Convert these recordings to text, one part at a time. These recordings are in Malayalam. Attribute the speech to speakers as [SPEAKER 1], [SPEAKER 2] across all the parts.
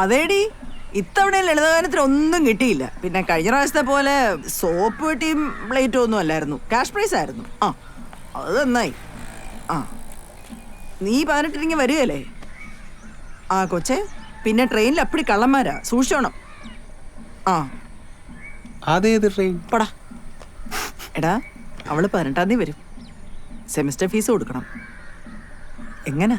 [SPEAKER 1] അതേടി, ഇത്തവണ ലളിതഗാനത്തിന് ഒന്നും കിട്ടിയില്ല. പിന്നെ കഴിഞ്ഞ പ്രാവശ്യത്തെ പോലെ സോപ്പ് പെട്ടിയും പ്ലേറ്റും ഒന്നും അല്ലായിരുന്നു, ക്യാഷ് പ്രൈസ് ആയിരുന്നു. ആ അത് നന്നായി. ആ നീ 18 വരികയല്ലേ? ആ കൊച്ചേ, പിന്നെ ട്രെയിനിൽ അപ്പടി കള്ളന്മാരാ, സൂക്ഷിച്ചോണം. ആ
[SPEAKER 2] അതേത് ട്രെയിൻ?
[SPEAKER 1] പടാ എടാ, അവള് 18 വരും. സെമിസ്റ്റർ ഫീസ് കൊടുക്കണം. എങ്ങനാ?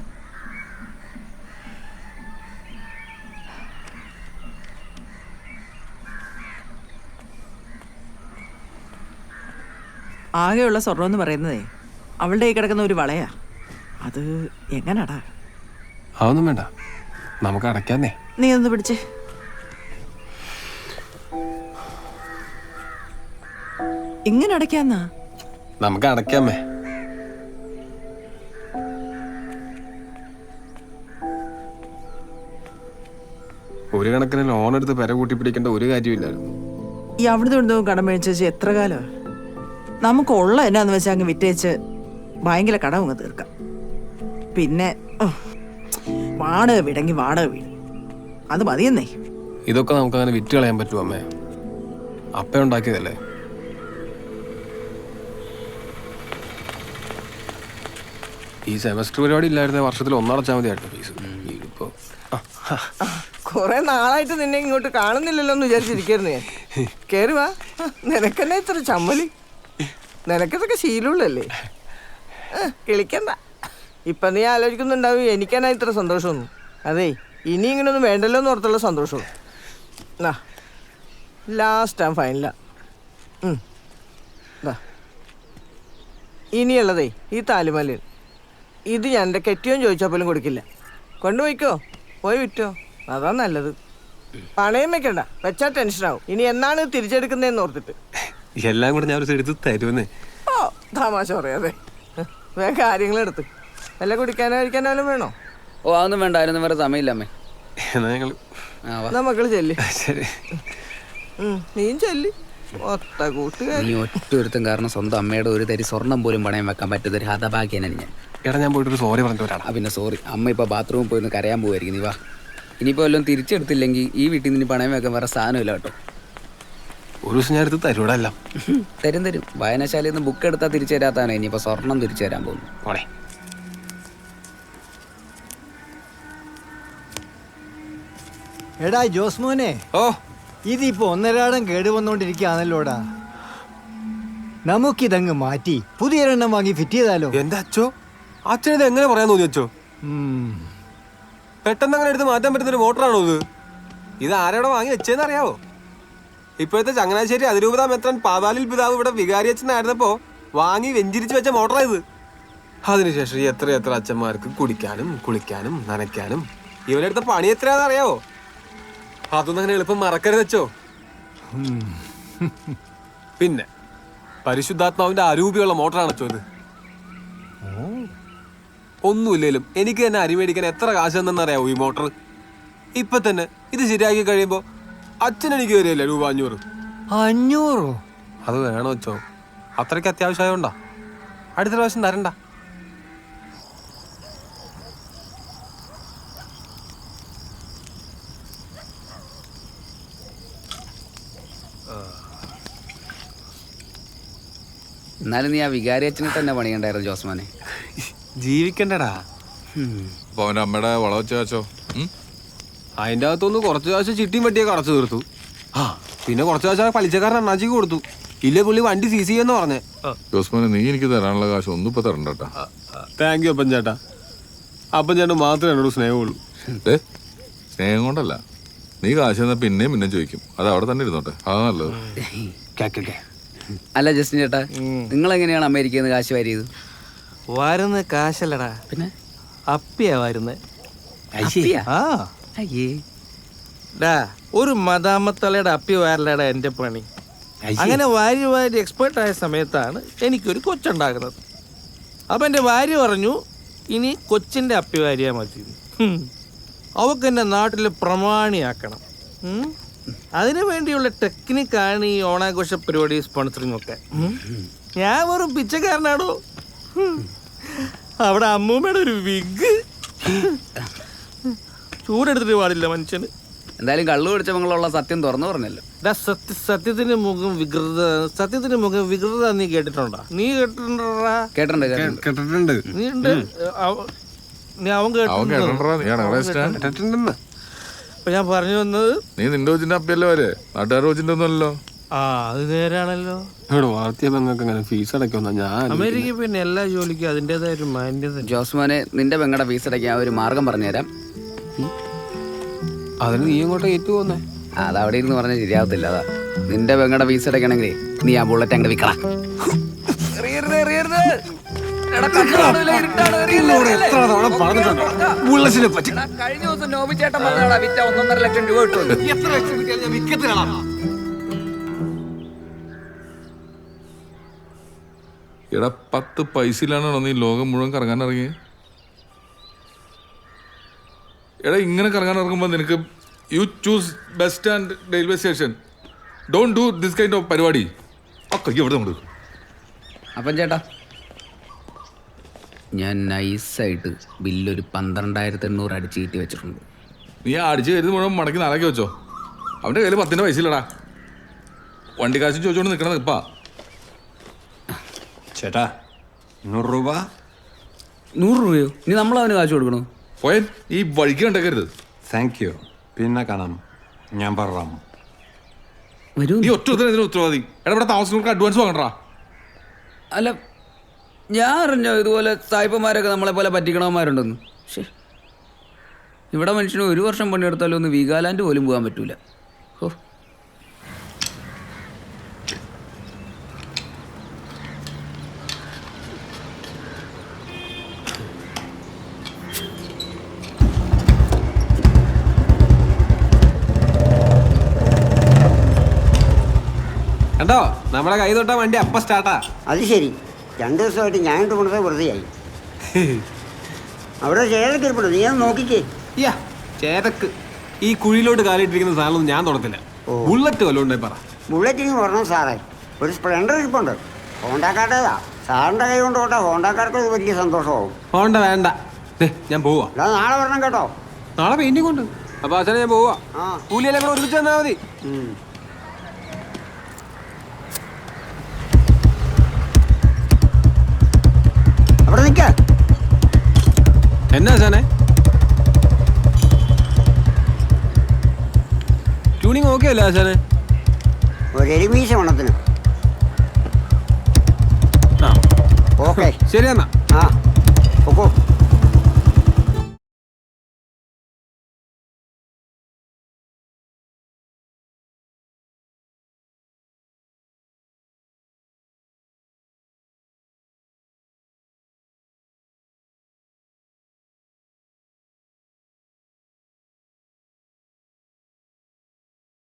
[SPEAKER 1] ആകെയുള്ള സ്വർണം എന്ന് പറയുന്നതേ അവളുടെ കയ്യിൽ കിടക്കുന്ന ഒരു വളയാ. അത് എങ്ങനാടാ?
[SPEAKER 2] അതൊന്നും വേണ്ട, നമുക്ക് അടയ്ക്കാന്നേ.
[SPEAKER 1] നീ ഒന്ന് പിടിച്ചേ. ഇങ്ങനെ അടയ്ക്കാന്നാ?
[SPEAKER 2] നമുക്ക് അടയ്ക്കാമേ. ഒരു കണക്കിന് ലോൺ എടുത്ത് പെര കൂട്ടി പിടിക്കേണ്ട ഒരു കാര്യമില്ലായിരുന്നു.
[SPEAKER 1] ഈ അവിടുന്ന് ഇവിടുന്ന് കടം മേടിച്ചു എത്ര കാലം? നമുക്കുള്ള എന്നാന്ന് വെച്ചാൽ അങ്ങ് വിറ്റേച്ച് ഭയങ്കര കടം അങ്ങ് തീർക്കാം. പിന്നെ വാടക വീടെങ്കിൽ വാടക വീട്, അത് മതിയെന്നേ.
[SPEAKER 2] ഇതൊക്കെ നമുക്ക് അങ്ങനെ വിറ്റ് കളയാൻ പറ്റുമോ അമ്മേ? അപ്പ ഉണ്ടാക്കിയതല്ലേ. ഈ സെമസ്റ്റർ പരിപാടി ഇല്ലായിരുന്ന വർഷത്തിൽ ഒന്നടച്ചാൽ മതിയായിരുന്നു ഫീസ്. ഇതിപ്പോ
[SPEAKER 3] കൊറേ നാളായിട്ട് നിന്നെ ഇങ്ങോട്ട് കാണുന്നില്ലല്ലോ എന്ന് വിചാരിച്ചിരിക്കുന്നു ഞാൻ. കേറി വാ. നിനക്കെന്നെ ഇത്ര ചമ്മലി? നിനക്കിതൊക്കെ ശീലമുള്ളല്ലേ? കിളിക്കണ്ട. ഇപ്പൊ നീ ആലോചിക്കുന്നുണ്ടാവും എനിക്കെന്നാ ഇത്ര സന്തോഷമൊന്നും. അതെ, ഇനി ഇങ്ങനൊന്നും വേണ്ടല്ലോ എന്ന് ഓർത്തുള്ള സന്തോഷവും. Last and ഫൈനലാ. ഇനിയുള്ളതേ ഈ താലിമാല. ഇത് ഞാൻ എൻ്റെ കെട്ടിയോൻ ചോദിച്ചാൽ പോലും കൊടുക്കില്ല. കൊണ്ടുപോയിക്കോ, പോയി വിറ്റോ, അതാ നല്ലത്. പണയം വെക്കണ്ട, വെച്ചാൽ ടെൻഷനാവും. ഇനി എന്നാണ് തിരിച്ചെടുക്കുന്നതെന്ന് ഓർത്തിട്ട്.
[SPEAKER 2] എല്ലാം കൂടെ ഞാൻ ഒരു എടുത്ത് തരുമെന്നേ.
[SPEAKER 3] ഓ തമാശ പറയാതെ. വേഗം കാര്യങ്ങളെടുത്ത് വല്ല കുടിക്കാനോ കഴിക്കാനോ വല്ലതും വേണോ?
[SPEAKER 4] ഓ അതൊന്നും വേണ്ട, അതിനൊന്നും വേറെ സമയമില്ലമ്മേ.
[SPEAKER 2] എന്നാ ഞങ്ങൾ
[SPEAKER 3] മക്കള് ചെല്ലി.
[SPEAKER 2] ശരി,
[SPEAKER 3] നീയും ചെല്ലി. ഒത്ത കൂട്ടുകാരി.
[SPEAKER 4] നീ ഒറ്റ ഒരുത്തം കാരണം സ്വന്തം അമ്മയുടെ ഒരു തരി സ്വർണം പോലും പണയം വെക്കാൻ പറ്റുന്ന ഒരു ഹതഭാഗ്യനാണ് ഞാൻ.
[SPEAKER 2] എടാ, ഞാൻ പോയിട്ടൊരു സോറി പറഞ്ഞിട്ട് വരാം.
[SPEAKER 4] പിന്നെ സോറി, അമ്മ ഇപ്പോൾ ബാത്റൂമിൽ പോയി കരയാൻ പോവായിരിക്കും. നീ വാ. ഇനിയിപ്പോൾ വല്ലതും തിരിച്ചെടുത്തില്ലെങ്കിൽ ഈ വീട്ടിൽ നിന്ന് പണയം വെക്കാൻ വേറെ സാധനമില്ല കേട്ടോ.
[SPEAKER 2] ഒരു ദിവസം ഞാൻ എടുത്ത് തരൂടല്ല.
[SPEAKER 4] തരും. വായനശാലയിൽ നിന്ന് ബുക്ക് എടുത്താൽ തിരിച്ചു തരാത്താണ് ഇനിയിപ്പോൾ സ്വർണം തിരിച്ചു തരാൻ പോകുന്നു.
[SPEAKER 2] പോണേ.
[SPEAKER 5] എടാ ജോസ്മോനെ,
[SPEAKER 2] ഓ
[SPEAKER 5] ഇതിപ്പോ ഒന്നരാടം കേടുവന്നോണ്ടിരിക്കുകയാണല്ലോടാ. നമുക്കിതങ്ങ് മാറ്റി പുതിയൊരെണ്ണം വാങ്ങി ഫിറ്റ് ചെയ്താലോ?
[SPEAKER 2] എന്റെ അച്ഛനിത് എങ്ങനെ പറയാൻ തോന്നി അച്ഛോ? പെട്ടെന്ന് അങ്ങനെ എടുത്ത് മാറ്റാൻ പറ്റുന്നൊരു മോട്ടറാണോ ഇത്? ഇത് ആരോടെ വാങ്ങി വെച്ചേന്ന് അറിയാവോ? ഇപ്പോഴത്തെ ചങ്ങനാശ്ശേരി അതിരൂപതാ മെത്രാൻ പാതാലിൽ പിതാവ് ഇവിടെ വികാരിയച്ഛനായിരുന്നപ്പോ വാങ്ങി വെഞ്ചിരിച്ച് വെച്ച മോട്ടറായത്. അതിനുശേഷം എത്ര അച്ഛന്മാർക്ക് കുടിക്കാനും കുളിക്കാനും നനയ്ക്കാനും ഇവരെടുത്ത പണി എത്രയാണെന്ന് അറിയാവോ? അതൊന്നും അങ്ങനെ എളുപ്പം മറക്കരുത് വെച്ചോ. പിന്നെ പരിശുദ്ധാത്മാവിന്റെ അരൂപിയുള്ള മോട്ടറാണ് അച്ചോ ഇത്. ഒന്നുമില്ലേലും എനിക്ക് തന്നെ അരി മേടിക്കാൻ എത്ര കാശ് തന്നെന്നറിയാവോ ഈ മോട്ടർ? ഇപ്പൊ തന്നെ ഇത് ശരിയാക്കി കഴിയുമ്പോ അച്ഛൻ എനിക്ക് തരില്ല രൂപ 500.
[SPEAKER 5] 500?
[SPEAKER 2] അത് വേണോ അച്ചോ? അത്രയ്ക്ക് അത്യാവശ്യമായോണ്ടാ. അടുത്ത പ്രാവശ്യം തരണ്ട.
[SPEAKER 4] എന്നാലും നീ ആ വികാരി അച്ഛനെ തന്നെ പണിയണ്ടായിരുന്നു ജോസ്മാനെ.
[SPEAKER 2] ജീവിക്കണ്ടടാ.
[SPEAKER 6] അപ്പൊ അവന്റെ അമ്മയുടെ വള വെച്ച കാശോ?
[SPEAKER 2] അതിൻ്റെ അകത്തൊന്ന് കുറച്ച് കാശ് ചിട്ടിയും വട്ടിയൊക്കെ അടച്ചു തീർത്തു. പിന്നെ കുറച്ച് കാശ് പലിശക്കാരൻ അണ്ണാച്ചിക്ക് കൊടുത്തു. ഇല്ലേ പുള്ളി വണ്ടി സീസ് ചെയ്യാന്ന് പറഞ്ഞേ.
[SPEAKER 6] ജോസ്മോനെ, നീ എനിക്ക് തരാനുള്ള കാശ് ഒന്നും ഇപ്പൊ തരണ്ടട്ടാ.
[SPEAKER 2] താങ്ക് യു അപ്പൻ ചേട്ടാ. അപ്പൻ ചേട്ടൻ മാത്രമേ എന്നോട് സ്നേഹമുള്ളൂ.
[SPEAKER 6] സ്നേഹം കൊണ്ടല്ല, നീ കാശ് തന്നാ പിന്നെയും ചോദിക്കും. അത് അവിടെ തന്നെ ഇരുന്നോട്ടെ, അതാ നല്ലത്.
[SPEAKER 4] അല്ല ജസ്റ്റിൻ ചേട്ടാ, നിങ്ങളെങ്ങനെയാണ് അമേരിക്കയിൽ നിന്ന് കാശ് വാരിയത്?
[SPEAKER 3] വരുന്ന കാശല്ലടാ,
[SPEAKER 4] പിന്നെ
[SPEAKER 3] അപ്പിയാ വരുന്നത്.
[SPEAKER 4] അയ്യേ,
[SPEAKER 3] ഒരു മദാമത്തലയുടെ അപ്പി വാരലടാ എന്റെ പണി. അങ്ങനെ വാരി എക്സ്പേർട്ടായ സമയത്താണ് എനിക്കൊരു കൊച്ചുണ്ടാകുന്നത്. അപ്പൊ എന്റെ ഭാര്യ പറഞ്ഞു, ഇനി കൊച്ചിന്റെ അപ്പി വാരിയാ മതി. അവക്ക് എന്റെ നാട്ടില് പ്രമാണിയാക്കണം. അതിനു വേണ്ടിയുള്ള ടെക്നിക്കാണ് ഈ ഓണാഘോഷ പരിപാടി സ്പോൺസറിങ് ഒക്കെ. ഞാൻ വെറും പിച്ചക്കാരനാണോ? അവിടെ അമ്മൂമ്മയുടെ ഒരു വിഗ് ചൂടെടുത്തിട്ട് പാടില്ല മനുഷ്യന്.
[SPEAKER 4] എന്തായാലും കള്ളു പിടിച്ചവങ്ങളുള്ള സത്യം തുറന്നു പറഞ്ഞല്ലോ.
[SPEAKER 3] ഡാ, സത്യത്തിന് മുഖം വികൃത നീ കേട്ടിട്ടുണ്ടോ? നീ കേട്ടിട്ടുണ്ടോടാ?
[SPEAKER 4] കേട്ടിട്ടുണ്ട്
[SPEAKER 2] കേട്ടിട്ടുണ്ട്.
[SPEAKER 3] നീ ഉണ്ട് നീ അവൻ
[SPEAKER 2] കേട്ടിട്ടുണ്ടെന്ന്.
[SPEAKER 3] അപ്പൊ ഞാൻ പറഞ്ഞു വന്നത്,
[SPEAKER 6] നീ നിന്റെ കൊച്ചിന്റെ അപ്പിയല്ലേ വരെ, നാട്ടുകാരുടെ കൊച്ചിന്റെ ഒന്നുമല്ലോ.
[SPEAKER 3] ആ അത് നേരാണല്ലോ.
[SPEAKER 2] ഇവിടെ വളർത്തിയ പെങ്ങൾക്ക് അങ്ങനെ ഫീസ് അടയ്ക്കുന്ന ഞാൻ
[SPEAKER 3] അമേരിക്ക പിന്നെ എല്ലാ ജോലിക്കും അതിൻ്റെതായ ഒരു മാന്യത.
[SPEAKER 4] ജോസ്മോനെ, നിന്റെ പെങ്ങളുടെ ഫീസ് അടയ്ക്കാൻ ഒരു മാർഗം പറഞ്ഞുതരാം.
[SPEAKER 2] അതിന് നീ ഇങ്ങോട്ട് ഏറ്റു പോന്നേ.
[SPEAKER 4] അതവിടെ ഇരുന്ന് പറഞ്ഞാൽ ശരിയാവത്തില്ല. അതാ നിന്റെ പെങ്ങളുടെ ഫീസ് അടയ്ക്കണമെങ്കിൽ നീ ആ ബുള്ളറ്റ് അങ്ങോട്ട് വിൽക്കണം. കഴിഞ്ഞ ദിവസം നോബിച്ചേട്ടൻ പറഞ്ഞാടാ വിറ്റ 1.5 ലക്ഷം രൂപ കിട്ടും.
[SPEAKER 6] എടാ 10 പൈസയിലാണോ നീ ലോകം മുഴുവൻ കറങ്ങാൻ ഇറങ്ങി? എടാ ഇങ്ങനെ കറങ്ങാൻ ഇറങ്ങുമ്പോൾ നിനക്ക് you choose bus stand, railway station. Don't do this kind of പരിപാടി. ഒക്കെ എവിടെ നമ്മൾ
[SPEAKER 4] അപ്പം ചേട്ടാ, ഞാൻ നൈസായിട്ട് ബില്ലൊരു 12,800 അടിച്ച് കയറ്റി വെച്ചിട്ടുണ്ട്.
[SPEAKER 6] നീ അടിച്ച് കരുതി മുഴുവൻ മടക്കി നാളാക്കി വെച്ചോ. അവൻ്റെ കയ്യിൽ 10 പൈസ ഇല്ലടാ. വണ്ടി കാശ് ചോദിച്ചോണ്ട് നിൽക്കണത് ഇപ്പാ.
[SPEAKER 2] ചേട്ടാ 100 രൂപ.
[SPEAKER 4] 100 രൂപയോ? ഇനി നമ്മൾ അവന് കാശ് കൊടുക്കണോ?
[SPEAKER 6] പോയൻ ഈ വഴിക്ക് കണ്ടേക്കരുത്.
[SPEAKER 2] Thank you. പിന്നെ കാണാം. ഞാൻ പറയാം.
[SPEAKER 4] വരൂ.
[SPEAKER 6] നീ ഒറ്റ ഉത്തരവാദി. എടാ ഇവിടെ താമസങ്ങൾക്ക് അഡ്വാൻസ് വാങ്ങണ്ടാ.
[SPEAKER 4] അല്ല, ഞാൻ അറിഞ്ഞോ ഇതുപോലെ സായിപ്പന്മാരൊക്കെ നമ്മളെ പോലെ പറ്റിക്കണവന്മാരുണ്ടെന്ന്. പക്ഷേ ഇവിടെ മനുഷ്യന് 1 വർഷം പണിയെടുത്താലും ഒന്ന് വീഗാലാൻഡ് പോലും പോകാൻ പറ്റൂല. ഓ,
[SPEAKER 2] കണ്ടോ, നമ്മളെ കൈ തൊട്ടാ വണ്ടി അപ്പ സ്റ്റാർട്ടാ.
[SPEAKER 7] അത് ശരി. 2 ദിവസമായിട്ട് ഞാൻ ഇട്ട് കൊണ്ടത് വെറുതെയായി. അവിടെ ചേരൊക്കെ ഇരിപ്പുണ്ട്, നീ അത് നോക്കിക്കേ.
[SPEAKER 2] ചേതക്ക് ഈ കുഴിയിലോട്ട് കാലിട്ടിരിക്കുന്ന സാധനം ഞാൻ തുടത്തില്ല. ബുള്ളറ്റ് വല്ലതും പറ.
[SPEAKER 7] ബുള്ളറ്റിന് പറഞ്ഞോ സാറേ, ഒരു സ്പ്ലെൻഡർ ഇരിപ്പുണ്ട്. ഹോണ്ടക്കാരുടേതാ. സാറിൻ്റെ കൈ കൊണ്ട് തൊട്ടാൽ ഹോണ്ടക്കാർക്ക് അത് വലിയ സന്തോഷമാവും.
[SPEAKER 2] വേണ്ട വേണ്ട, ഞാൻ പോവാ.
[SPEAKER 7] അല്ലാതെ നാളെ വരണം കേട്ടോ.
[SPEAKER 2] നാളെ പെയിന്റിംഗ് കൊണ്ട്. അപ്പൊ അച്ഛനെ ഞാൻ പോവാ. കൂലിയെല്ലാം കൂടെ ഒരുമിച്ച് തന്നാൽ മതി.
[SPEAKER 7] അവിടെ നിൽക്ക.
[SPEAKER 2] എന്നാ അച്ഛനെ ട്യൂണിങ് ഓക്കെ അല്ലേ അച്ഛനെ?
[SPEAKER 7] ഒരു എലിമീശ വണ്ണത്തിന്. ഓക്കെ
[SPEAKER 2] ശരി എന്നാ.
[SPEAKER 7] ആ, ഓക്കോ.